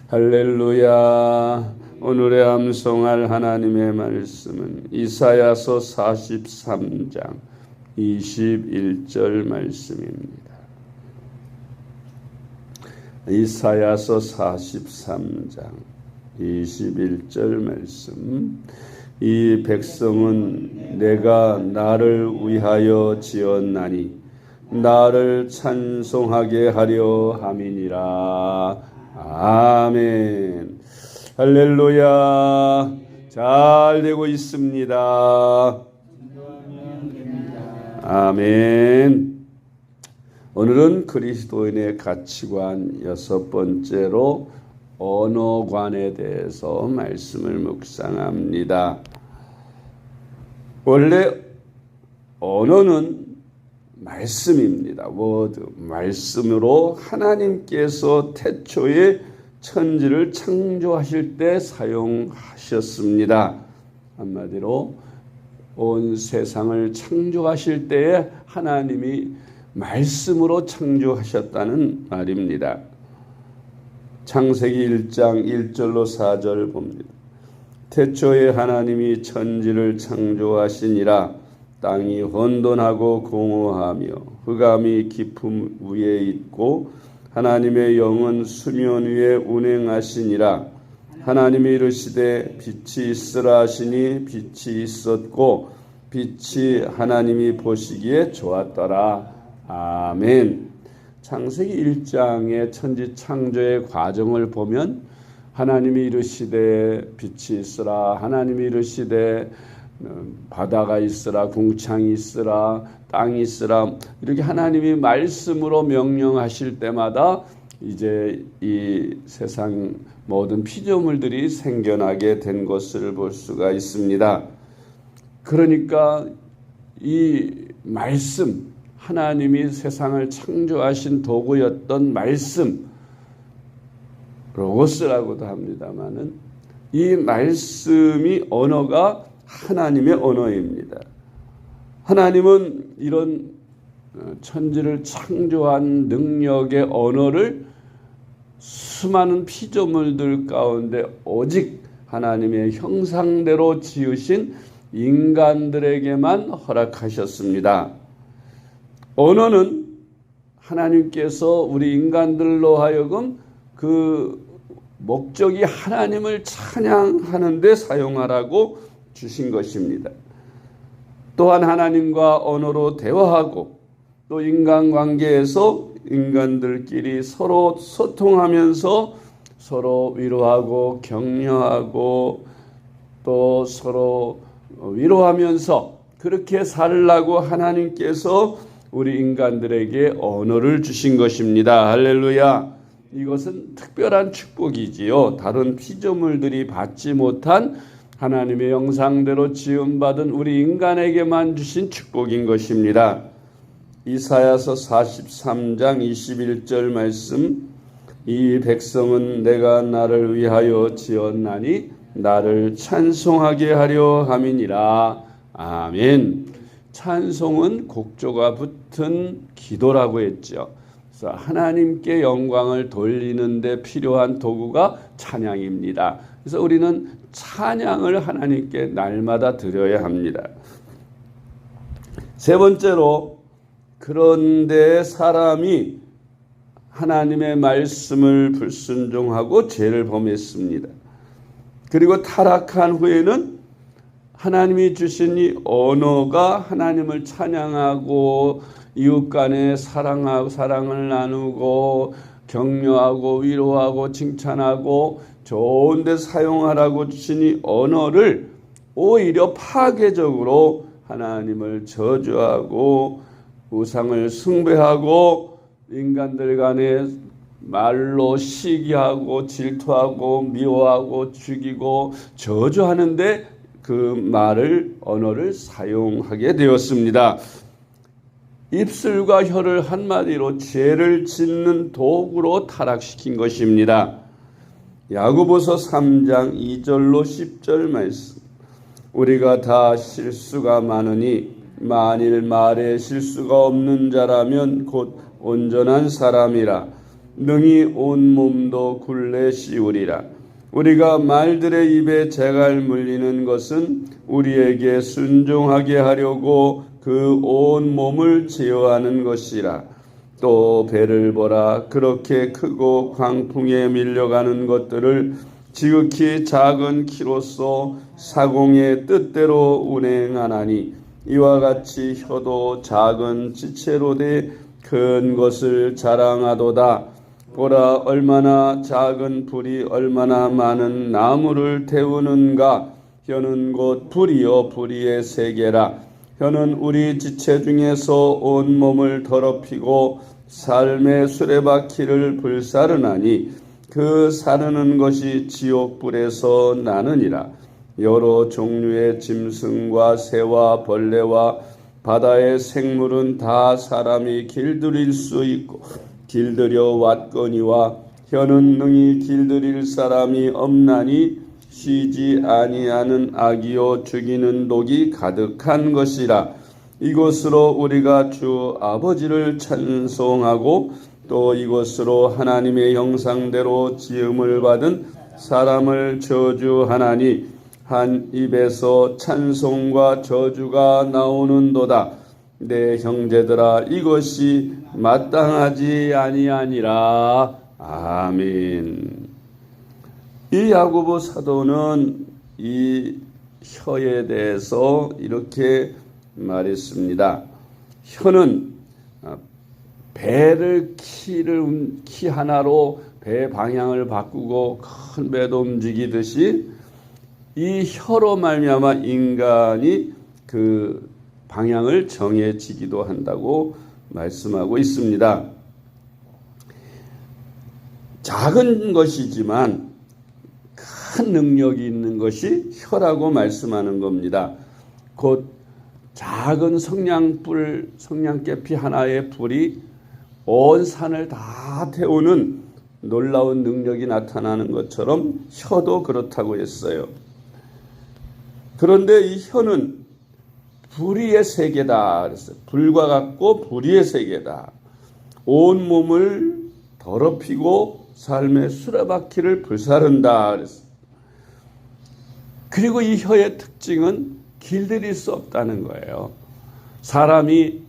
할렐루야. 오늘의 암송할 하나님의 말씀은 이사야서 43장 21절 말씀입니다. 이사야서 43장 21절 말씀. 이 백성은 내가 나를 위하여 지었나니 나를 찬송하게 하려 함이니라. 아멘. 할렐루야. 잘 되고 있습니다. 아멘. 오늘은 그리스도인의 가치관 6번째로 언어관에 대해서 말씀을 묵상합니다. 원래 언어는 말씀입니다. 워드, 말씀으로 하나님께서 태초에 천지를 창조하실 때 사용하셨습니다. 한마디로 온 세상을 창조하실 때에 하나님이 말씀으로 창조하셨다는 말입니다. 창세기 1장 1절로 4절 봅니다. 태초에 하나님이 천지를 창조하시니라. 땅이 혼돈하고 공허하며 흑암이 깊음 위에 있고 하나님의 영은 수면 위에 운행하시니라. 하나님이 이르시되 빛이 있으라 하시니 빛이 있었고 빛이 하나님이 보시기에 좋았더라. 아멘. 창세기 1장의 천지 창조의 과정을 보면 하나님이 이르시되 빛이 있으라, 하나님이 이르시되 바다가 있으라, 궁창이 있으라, 땅이 있으라, 이렇게 하나님이 말씀으로 명령하실 때마다 이제 이 세상 모든 피조물들이 생겨나게 된 것을 볼 수가 있습니다. 그러니까 이 말씀, 하나님이 세상을 창조하신 도구였던 말씀, 로고스라고도 합니다마는 이 말씀이 언어가 하나님의 언어입니다. 하나님은 이런 천지를 창조한 능력의 언어를 수많은 피조물들 가운데 오직 하나님의 형상대로 지으신 인간들에게만 허락하셨습니다. 언어는 하나님께서 우리 인간들로 하여금 그 목적이 하나님을 찬양하는 데 사용하라고 주신 것입니다. 또한 하나님과 언어로 대화하고 또 인간관계에서 인간들끼리 서로 소통하면서 서로 위로하고 격려하고 또 서로 위로하면서 그렇게 살라고 하나님께서 우리 인간들에게 언어를 주신 것입니다. 할렐루야. 이것은 특별한 축복이지요. 다른 피조물들이 받지 못한 하나님의 형상대로 지음받은 우리 인간에게만 주신 축복인 것입니다. 이사야서 43장 21절 말씀. 이 백성은 내가 나를 위하여 지었나니 나를 찬송하게 하려 함이니라. 아멘. 찬송은 곡조가 붙은 기도라고 했죠. 그래서 하나님께 영광을 돌리는 데 필요한 도구가 찬양입니다. 그래서 우리는 찬양을 하나님께 날마다 드려야 합니다. 세 번째로, 그런데 사람이 하나님의 말씀을 불순종하고 죄를 범했습니다. 그리고 타락한 후에는 하나님이 주신 이 언어가 하나님을 찬양하고 이웃 간에 사랑을 나누고 격려하고 위로하고 칭찬하고 좋은 데 사용하라고 주신 이 언어를 오히려 파괴적으로 하나님을 저주하고 우상을 숭배하고 인간들 간에 말로 시기하고 질투하고 미워하고 죽이고 저주하는데 그 언어를 사용하게 되었습니다. 입술과 혀를 한마디로 죄를 짓는 도구로 타락시킨 것입니다. 야고보서 3장 2절로 10절 말씀. 우리가 다 실수가 많으니 만일 말에 실수가 없는 자라면 곧 온전한 사람이라 능히 온몸도 굴레 씌우리라. 우리가 말들의 입에 재갈 물리는 것은 우리에게 순종하게 하려고 그 온몸을 제어하는 것이라. 또 배를 보라. 그렇게 크고 광풍에 밀려가는 것들을 지극히 작은 키로서 사공의 뜻대로 운행하나니 이와 같이 혀도 작은 지체로 돼 큰 것을 자랑하도다. 보라, 얼마나 작은 불이 얼마나 많은 나무를 태우는가. 혀는 곧 불이요 불의의 세계라. 혀는 우리 지체 중에서 온몸을 더럽히고 삶의 수레바퀴를 불사르나니 그 사르는 것이 지옥불에서 나느니라. 여러 종류의 짐승과 새와 벌레와 바다의 생물은 다 사람이 길들일 수 있고 길들여 왔거니와 혀는 능히 길들일 사람이 없나니 쉬지 아니하는 악이요 죽이는 독이 가득한 것이라. 이것으로 우리가 주 아버지를 찬송하고 또 이것으로 하나님의 형상대로 지음을 받은 사람을 저주하나니 한 입에서 찬송과 저주가 나오는도다. 내 형제들아, 이것이 마땅하지 아니하니라. 아멘. 이 야고보 사도는 이 혀에 대해서 이렇게 말했습니다. 혀는 배를 키 하나로 배 방향을 바꾸고 큰 배도 움직이듯이 이 혀로 말미암아 인간이 그 방향을 정해지기도 한다고 말씀하고 있습니다. 작은 것이지만 큰 능력이 있는 것이 혀라고 말씀하는 겁니다. 곧 작은 성냥개피 하나의 불이 온 산을 다 태우는 놀라운 능력이 나타나는 것처럼 혀도 그렇다고 했어요. 그런데 이 혀는 불의의 세계다 그랬어요. 불과 같고 불의의 세계다. 온 몸을 더럽히고 삶의 수레바퀴를 불사른다 그랬어요. 그리고 이 혀의 특징은 길들일 수 없다는 거예요. 사람이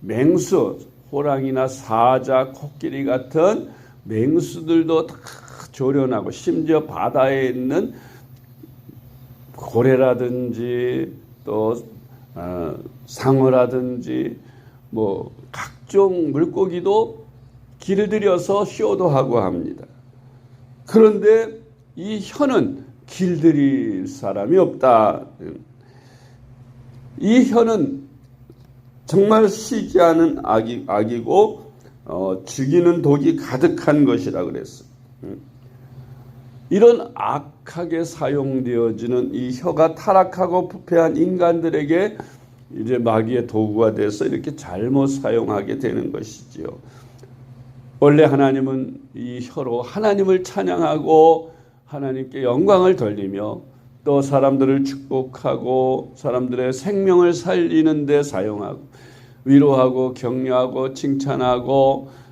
맹수, 호랑이나 사자, 코끼리 같은 맹수들도 다 조련하고 심지어 바다에 있는 고래라든지 또 상어라든지 뭐 각종 물고기도 길들여서 쇼도 하고 합니다. 그런데 이 혀는 길들일 사람이 없다. 이 혀는 정말 시기하는 악이고 죽이는 독이 가득한 것이라 그랬어요. 이런 악하게 사용되어지는 이 혀가 타락하고 부패한 인간들에게 이제 마귀의 도구가 돼서 이렇게 잘못 사용하게 되는 것이지요. 원래 하나님은 이 혀로 하나님을 찬양하고 하나님께 영광을 돌리며 또 사람들을 축복하고 사람들의 생명을 살리는 데 사용하고 위로하고 격려하고 칭찬하고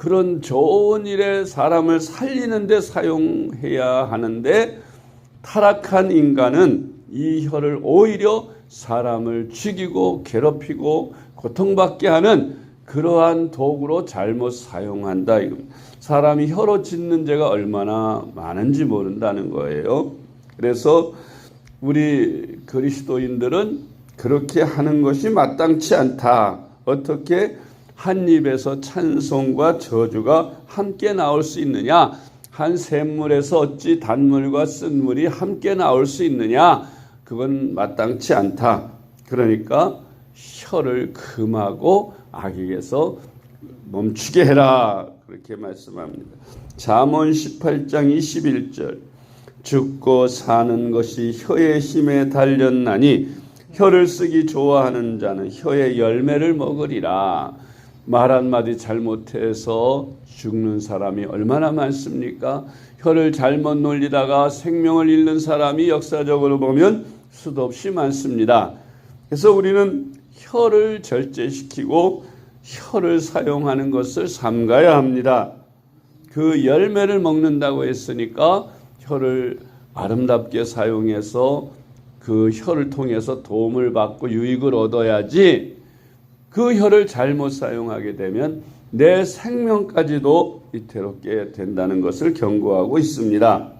그런 좋은 일에 사람을 살리는 데 사용해야 하는데 타락한 인간은 이 혀를 오히려 사람을 죽이고 괴롭히고 고통받게 하는 그러한 도구로 잘못 사용한다. 사람이 혀로 짓는 죄가 얼마나 많은지 모른다는 거예요. 그래서 우리 그리스도인들은 그렇게 하는 것이 마땅치 않다. 어떻게 한 입에서 찬송과 저주가 함께 나올 수 있느냐? 한 샘물에서 어찌 단물과 쓴물이 함께 나올 수 있느냐? 그건 마땅치 않다. 그러니까 혀를 금하고 악에게서 멈추게 해라. 그렇게 말씀합니다. 잠언 18장 21절 죽고 사는 것이 혀의 힘에 달렸나니 혀를 쓰기 좋아하는 자는 혀의 열매를 먹으리라. 말 한마디 잘못해서 죽는 사람이 얼마나 많습니까? 혀를 잘못 놀리다가 생명을 잃는 사람이 역사적으로 보면 수도 없이 많습니다. 그래서 우리는 혀를 절제시키고 혀를 사용하는 것을 삼가야 합니다. 그 열매를 먹는다고 했으니까 혀를 아름답게 사용해서 그 혀를 통해서 도움을 받고 유익을 얻어야지, 그 혀를 잘못 사용하게 되면 내 생명까지도 위태롭게 된다는 것을 경고하고 있습니다.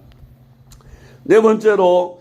네 번째로,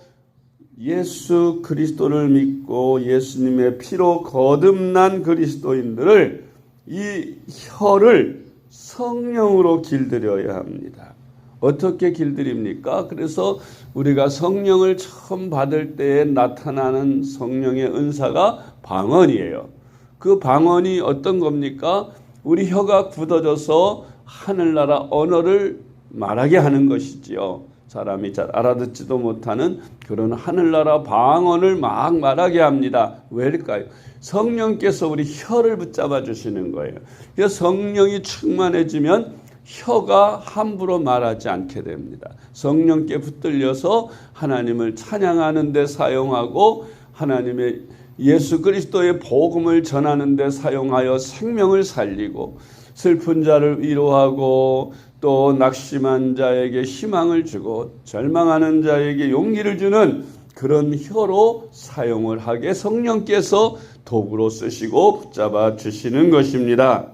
예수 그리스도를 믿고 예수님의 피로 거듭난 그리스도인들을 이 혀를 성령으로 길들여야 합니다. 어떻게 길들입니까? 그래서 우리가 성령을 처음 받을 때에 나타나는 성령의 은사가 방언이에요. 그 방언이 어떤 겁니까? 우리 혀가 굳어져서 하늘나라 언어를 말하게 하는 것이지요. 사람이 잘 알아듣지도 못하는 그런 하늘나라 방언을 막 말하게 합니다. 왜일까요? 성령께서 우리 혀를 붙잡아 주시는 거예요. 그래서 성령이 충만해지면 혀가 함부로 말하지 않게 됩니다. 성령께 붙들려서 하나님을 찬양하는 데 사용하고 하나님의 예수 그리스도의 복음을 전하는 데 사용하여 생명을 살리고 슬픈 자를 위로하고 또 낙심한 자에게 희망을 주고 절망하는 자에게 용기를 주는 그런 혀로 사용을 하게 성령께서 도구로 쓰시고 붙잡아 주시는 것입니다.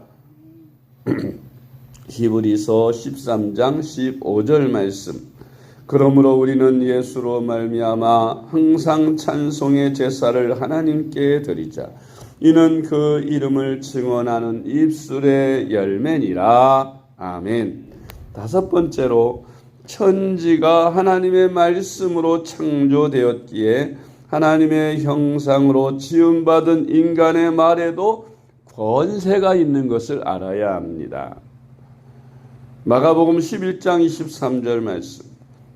히브리서 13장 15절 말씀. 그러므로 우리는 예수로 말미암아 항상 찬송의 제사를 하나님께 드리자. 이는 그 이름을 증언하는 입술의 열매니라. 아멘. 다섯 번째로, 천지가 하나님의 말씀으로 창조되었기에 하나님의 형상으로 지음받은 인간의 말에도 권세가 있는 것을 알아야 합니다. 마가복음 11장 23절 말씀.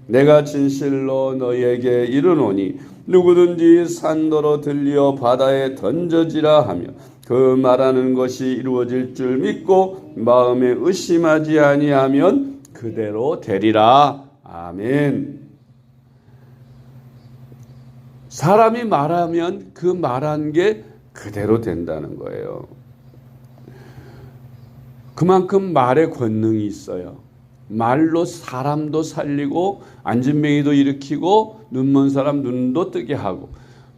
내가 진실로 너희에게 이르노니 누구든지 산더러 들려 바다에 던져지라 하며 그 말하는 것이 이루어질 줄 믿고 마음에 의심하지 아니하면 그대로 되리라. 아멘. 사람이 말하면 그 말한 게 그대로 된다는 거예요. 그만큼 말의 권능이 있어요. 말로 사람도 살리고 안진뱅이도 일으키고 눈먼 사람 눈도 뜨게 하고,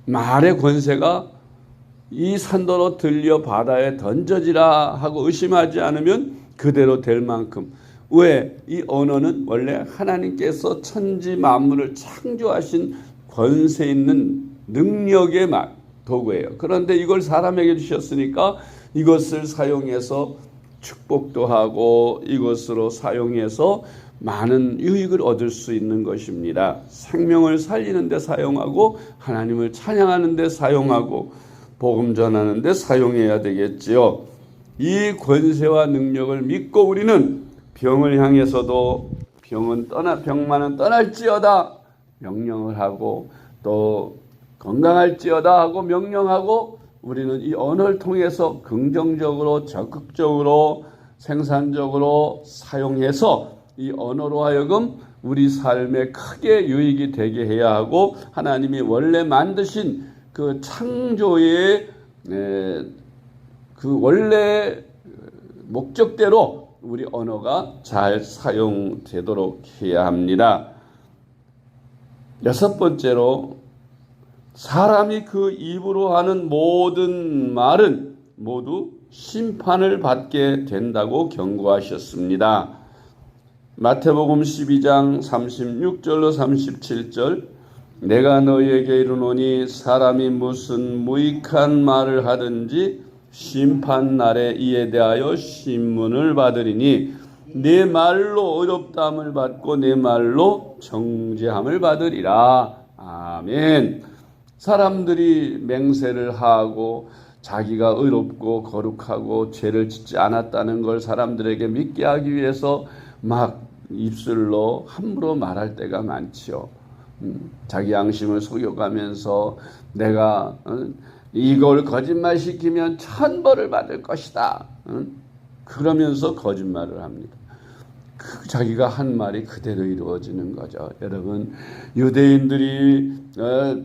말의 권세가 이 산더러 들려 바다에 던져지라 하고 의심하지 않으면 그대로 될 만큼, 왜? 이 언어는 원래 하나님께서 천지 만물을 창조하신 권세 있는 능력의 도구예요. 그런데 이걸 사람에게 주셨으니까 이것을 사용해서 축복도 하고 이것으로 사용해서 많은 유익을 얻을 수 있는 것입니다. 생명을 살리는 데 사용하고 하나님을 찬양하는 데 사용하고 복음 전하는 데 사용해야 되겠지요. 이 권세와 능력을 믿고 우리는 병을 향해서도 병만은 떠날지어다 명령을 하고, 또 건강할지어다 하고 명령하고, 우리는 이 언어를 통해서 긍정적으로 적극적으로 생산적으로 사용해서 이 언어로 하여금 우리 삶에 크게 유익이 되게 해야 하고, 하나님이 원래 만드신 그 창조의 그 원래 목적대로 우리 언어가 잘 사용되도록 해야 합니다. 여섯 번째로, 사람이 그 입으로 하는 모든 말은 모두 심판을 받게 된다고 경고하셨습니다. 마태복음 12장 36절로 37절. 내가 너희에게 이르노니 사람이 무슨 무익한 말을 하든지 심판날에 이에 대하여 신문을 받으리니 네 말로 어렵다함을 받고 네 말로 정죄함을 받으리라. 아멘. 사람들이 맹세를 하고 자기가 의롭고 거룩하고 죄를 짓지 않았다는 걸 사람들에게 믿게 하기 위해서 막 입술로 함부로 말할 때가 많지요. 자기 양심을 속여가면서 내가 이걸 거짓말시키면 천벌을 받을 것이다. 그러면서 거짓말을 합니다. 자기가 한 말이 그대로 이루어지는 거죠. 여러분, 유대인들이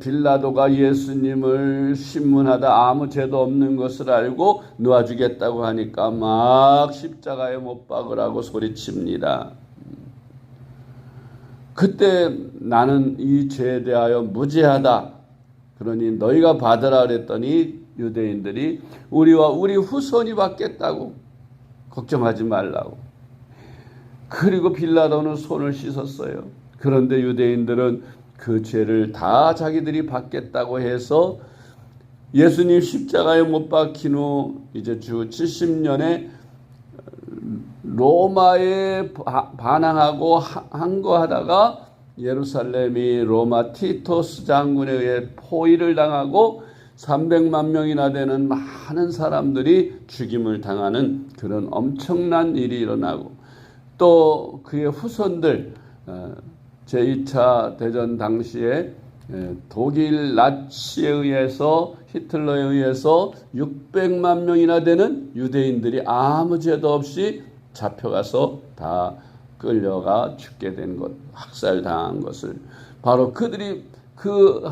빌라도가 예수님을 신문하다 아무 죄도 없는 것을 알고 놓아주겠다고 하니까 막 십자가에 못 박으라고 소리칩니다. 그때 나는 이 죄에 대하여 무죄하다. 그러니 너희가 받으라 그랬더니 유대인들이 우리와 우리 후손이 받겠다고, 걱정하지 말라고. 그리고 빌라도는 손을 씻었어요. 그런데 유대인들은 그 죄를 다 자기들이 받겠다고 해서 예수님 십자가에 못 박힌 후 이제 주 70년에 로마에 반항하고 항거하다가 예루살렘이 로마 티토스 장군에 의해 포위를 당하고 300만 명이나 되는 많은 사람들이 죽임을 당하는 그런 엄청난 일이 일어나고, 또 그의 후손들 제2차 대전 당시에 독일 나치에 의해서, 히틀러에 의해서 600만 명이나 되는 유대인들이 아무 죄도 없이 잡혀가서 다 끌려가 죽게 된 것, 학살당한 것을, 바로 그들이 그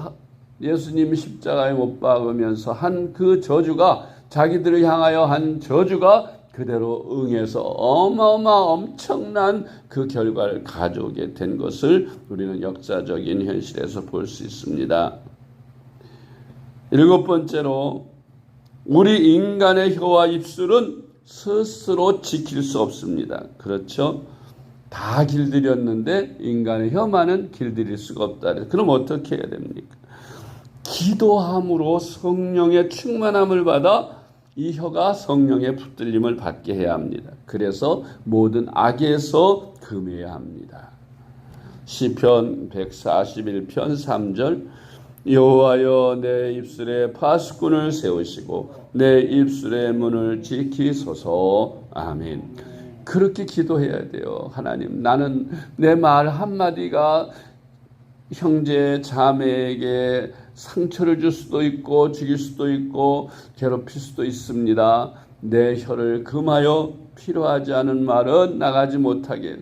예수님 십자가에 못 박으면서 한 그 저주가, 자기들을 향하여 한 저주가 그대로 응해서 엄청난 그 결과를 가져오게 된 것을 우리는 역사적인 현실에서 볼 수 있습니다. 7번째로, 우리 인간의 혀와 입술은 스스로 지킬 수 없습니다. 그렇죠? 다 길들였는데 인간의 혀만은 길들일 수가 없다. 그럼 어떻게 해야 됩니까? 기도함으로 성령의 충만함을 받아 이 혀가 성령의 붙들림을 받게 해야 합니다. 그래서 모든 악에서 금해야 합니다. 시편 141편 3절, 여호와여 내 입술에 파수꾼을 세우시고 내 입술의 문을 지키소서. 아멘. 그렇게 기도해야 돼요. 하나님, 나는 내 말 한마디가 형제 자매에게 상처를 줄 수도 있고 죽일 수도 있고 괴롭힐 수도 있습니다. 내 혀를 금하여 필요하지 않은 말은 나가지 못하게,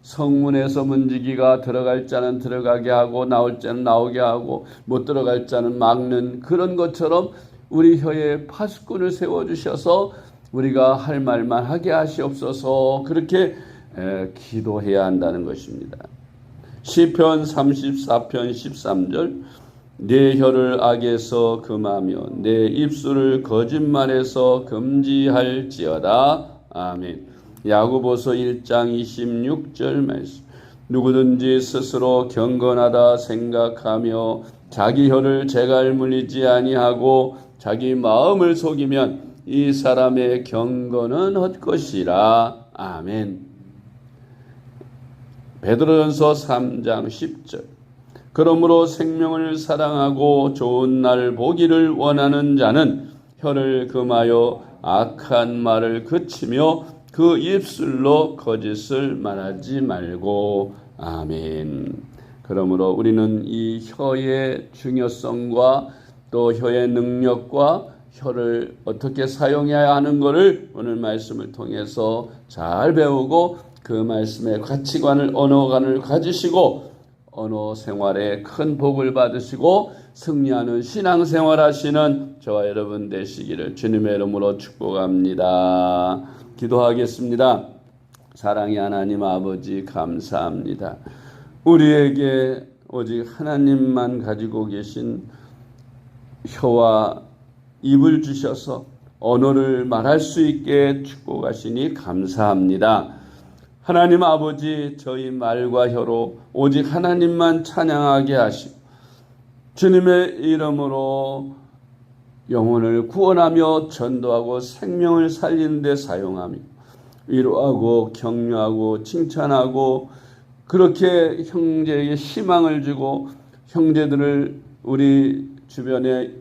성문에서 문지기가 들어갈 자는 들어가게 하고 나올 자는 나오게 하고 못 들어갈 자는 막는 그런 것처럼 우리 혀에 파수꾼을 세워주셔서 우리가 할 말만 하게 하시옵소서. 그렇게 기도해야 한다는 것입니다. 시편 34편 13절, 내 혀를 악에서 금하며 내 입술을 거짓말에서 금지할지어다. 아멘. 야고보서 1장 26절 말씀, 누구든지 스스로 경건하다 생각하며 자기 혀를 재갈 물리지 아니하고 자기 마음을 속이면 이 사람의 경건은 헛것이라. 아멘. 베드로전서 3장 10절, 그러므로 생명을 사랑하고 좋은 날 보기를 원하는 자는 혀를 금하여 악한 말을 그치며 그 입술로 거짓을 말하지 말고. 아멘. 그러므로 우리는 이 혀의 중요성과 또 혀의 능력과 혀를 어떻게 사용해야 하는 것을 오늘 말씀을 통해서 잘 배우고 그 말씀의 가치관을, 언어관을 가지시고 언어 생활에 큰 복을 받으시고 승리하는 신앙생활 하시는 저와 여러분 되시기를 주님의 이름으로 축복합니다. 기도하겠습니다. 사랑의 하나님 아버지, 감사합니다. 우리에게 오직 하나님만 가지고 계신 혀와 입을 주셔서 언어를 말할 수 있게 축복하시니 감사합니다. 하나님 아버지, 저희 말과 혀로 오직 하나님만 찬양하게 하시고 주님의 이름으로 영혼을 구원하며 전도하고 생명을 살리는 데 사용하며 위로하고 격려하고 칭찬하고 그렇게 형제에게 희망을 주고 형제들을 우리 주변의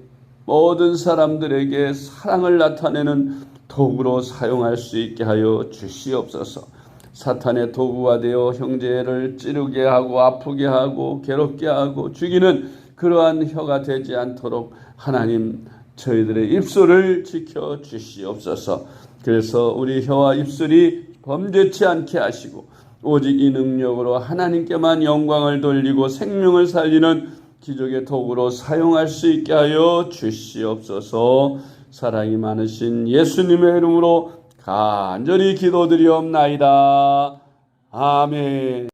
모든 사람들에게 사랑을 나타내는 도구로 사용할 수 있게 하여 주시옵소서. 사탄의 도구가 되어 형제를 찌르게 하고 아프게 하고 괴롭게 하고 죽이는 그러한 혀가 되지 않도록 하나님 저희들의 입술을 지켜 주시옵소서. 그래서 우리 혀와 입술이 범죄치 않게 하시고 오직 이 능력으로 하나님께만 영광을 돌리고 생명을 살리는 기적의 도구로 사용할 수 있게 하여 주시옵소서. 사랑이 많으신 예수님의 이름으로 간절히 기도드리옵나이다. 아멘.